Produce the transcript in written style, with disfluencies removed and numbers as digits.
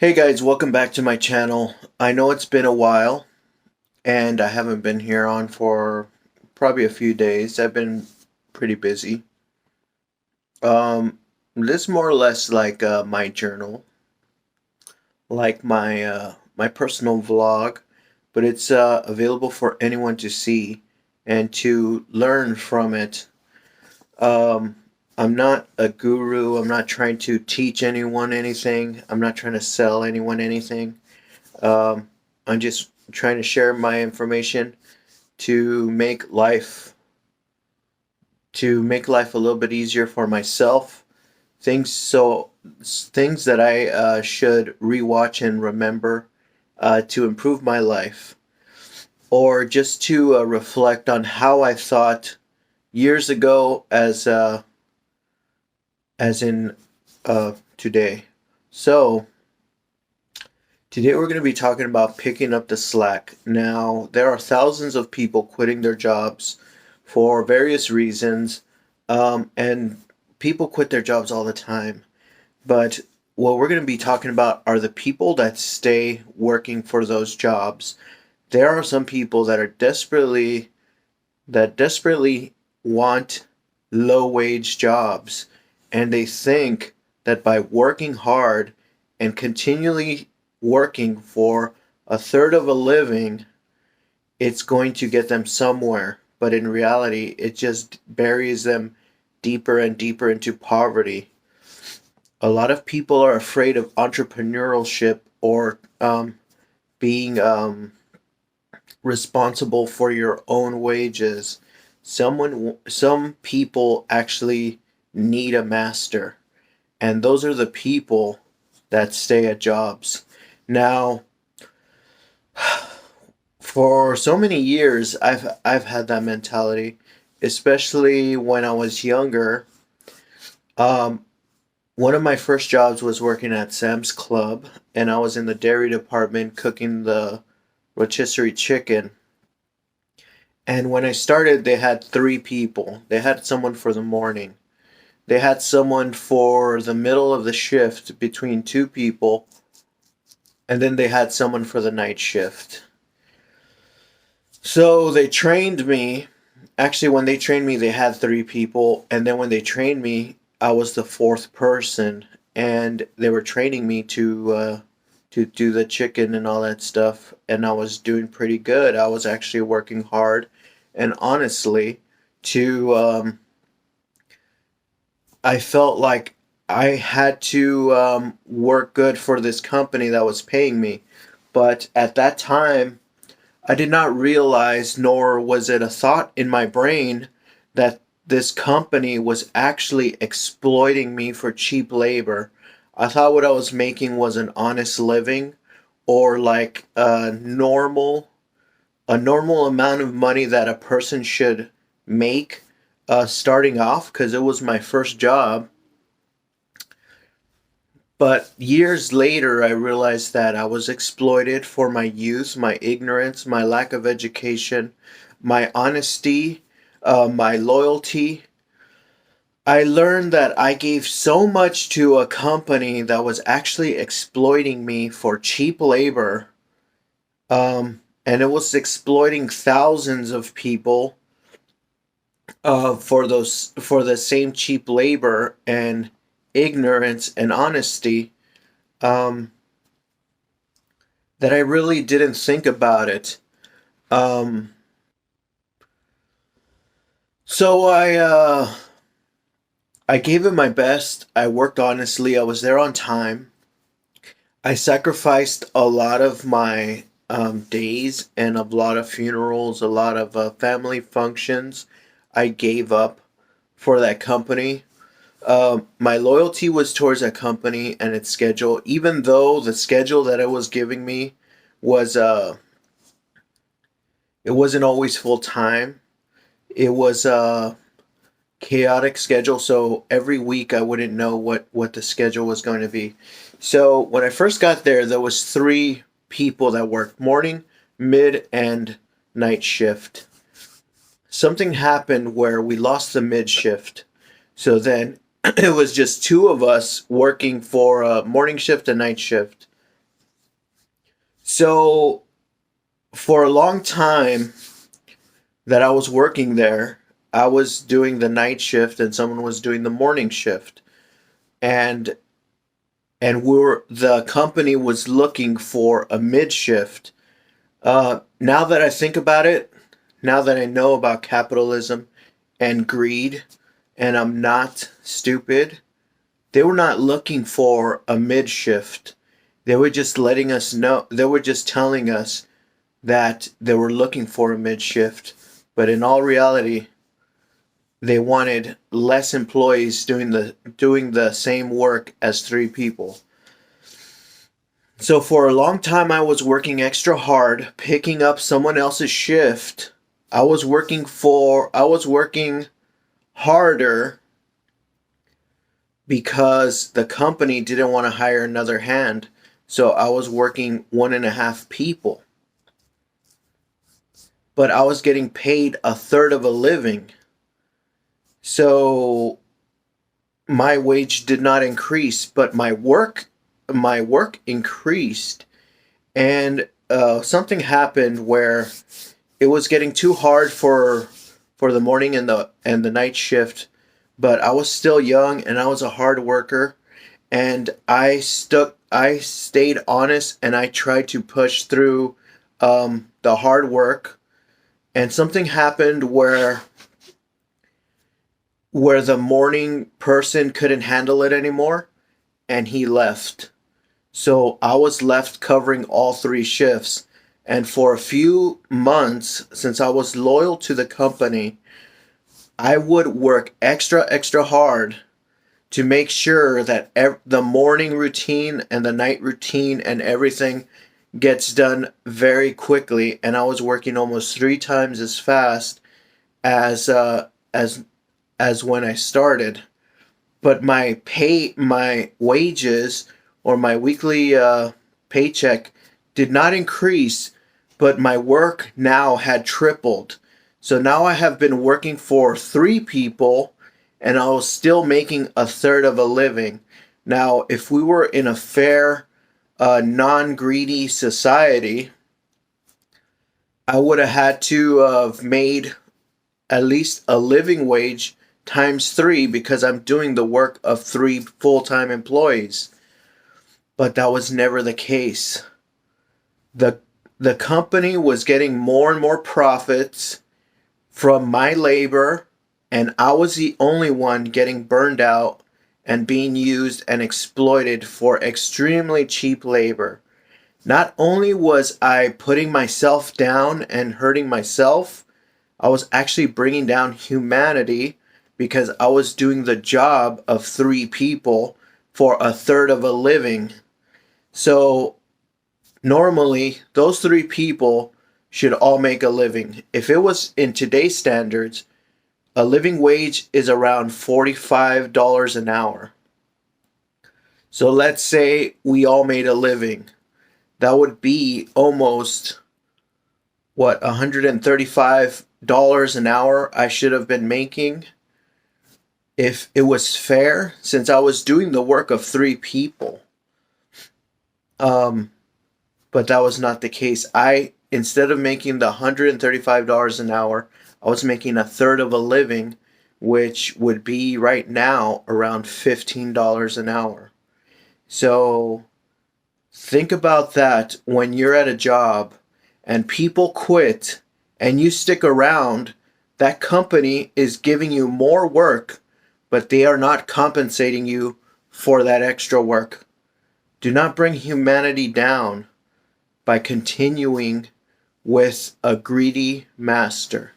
Hey guys, welcome back to my channel. I know it's been a while and I haven't been here on for probably a few days. I've been pretty busy. Um, this is more or less like my journal, like my personal vlog, but it's available for anyone to see and to learn from it. Um, I'm not a guru. I'm not trying to teach anyone anything. I'm not trying to sell anyone anything. Um, I'm just trying to share my information to make life a little bit easier for myself. Things that I should rewatch and remember to improve my life, or just to reflect on how I thought years ago as in today. So today we're going to be talking about picking up the slack. Now, there are thousands of people quitting their jobs for various reasons, and people quit their jobs all the time. But what we're going to be talking about are the people that stay working for those jobs. There are some people that are desperately want low wage jobs, and they think that by working hard and continually working for a third of a living, it's going to get them somewhere. But in reality, it just buries them deeper and deeper into poverty. A lot of people are afraid of entrepreneurship or being responsible for your own wages. Some people actually need a master, and those are the people that stay at jobs. Now, for so many years, I've had that mentality, especially when I was younger. Um, One of my first jobs was working at Sam's Club, and I was in the dairy department cooking the rotisserie chicken. And when I started, they had three people. They had someone for the morning. They had someone for the middle of the shift between two people, and then they had someone for the night shift. So they trained me. Actually, when they trained me, they had three people, and then when they trained me, I was the fourth person, and they were training me to do the chicken and all that stuff, and I was doing pretty good. I was actually working hard, and honestly, to I felt like I had to work good for this company that was paying me, but at that time I did not realize, nor was it a thought in my brain, that this company was actually exploiting me for cheap labor. I thought what I was making was an honest living, or like a normal amount of money that a person should make starting off, because it was my first job. But years later, I realized that I was exploited for my youth, my ignorance, my lack of education, my honesty, my loyalty. I learned that I gave so much to a company that was actually exploiting me for cheap labor, and it was exploiting thousands of people for the same cheap labor and ignorance and honesty. Um, that I really didn't think about it. Um, so I gave it my best. I worked honestly. I was there on time. I sacrificed a lot of my days and a lot of funerals, a lot of family functions. I gave up for that company. My loyalty was towards that company and its schedule, even though the schedule that it was giving me was it wasn't always full time. It was a chaotic schedule, so every week I wouldn't know what the schedule was going to be. So when I first got there, there was three people that worked morning, mid, and night shift. Something happened where we lost the mid shift. So then it was just two of us working for a morning shift and night shift. So for a long time that I was working there, I was doing the night shift and someone was doing the morning shift. And the company was looking for a mid shift. Now that I think about it, now that I know about capitalism and greed, and I'm not stupid, they were not looking for a mid shift. They were just letting us know, they were just telling us that they were looking for a mid shift. But in all reality, they wanted less employees doing the same work as three people. So for a long time I was working extra hard, picking up someone else's shift. I was working harder because the company didn't want to hire another hand. So I was working one and a half people. But I was getting paid a third of a living. So my wage did not increase, but my work increased. And something happened where it was getting too hard for the morning and the night shift, but I was still young and I was a hard worker, and I stayed honest, and I tried to push through the hard work. And something happened where the morning person couldn't handle it anymore, and he left. So I was left covering all three shifts. And for a few months, since I was loyal to the company, I would work extra, extra hard to make sure that the morning routine and the night routine and everything gets done very quickly. And I was working almost three times as fast as as when I started. But my wages, or my weekly paycheck, did not increase, but my work now had tripled. So now I have been working for three people, and I was still making a third of a living. Now, if we were in a fair, non greedy society, I would have had to have made at least a living wage times three, because I'm doing the work of three full time employees. But that was never the case. The, the company was getting more and more profits from my labor, and I was the only one getting burned out and being used and exploited for extremely cheap labor. Not only was I putting myself down and hurting myself, I was actually bringing down humanity, because I was doing the job of three people for a third of a living. So normally, those three people should all make a living. If it was in today's standards, a living wage is around $45 an hour. So let's say we all made a living. That would be almost, what, $135 an hour I should have been making if it was fair, since I was doing the work of three people. Um, but that was not the case. Instead of making the $135 an hour, I was making a third of a living, which would be right now around $15 an hour. So think about that when you're at a job and people quit and you stick around. That company is giving you more work, but they are not compensating you for that extra work. Do not bring humanity down by continuing with a greedy master.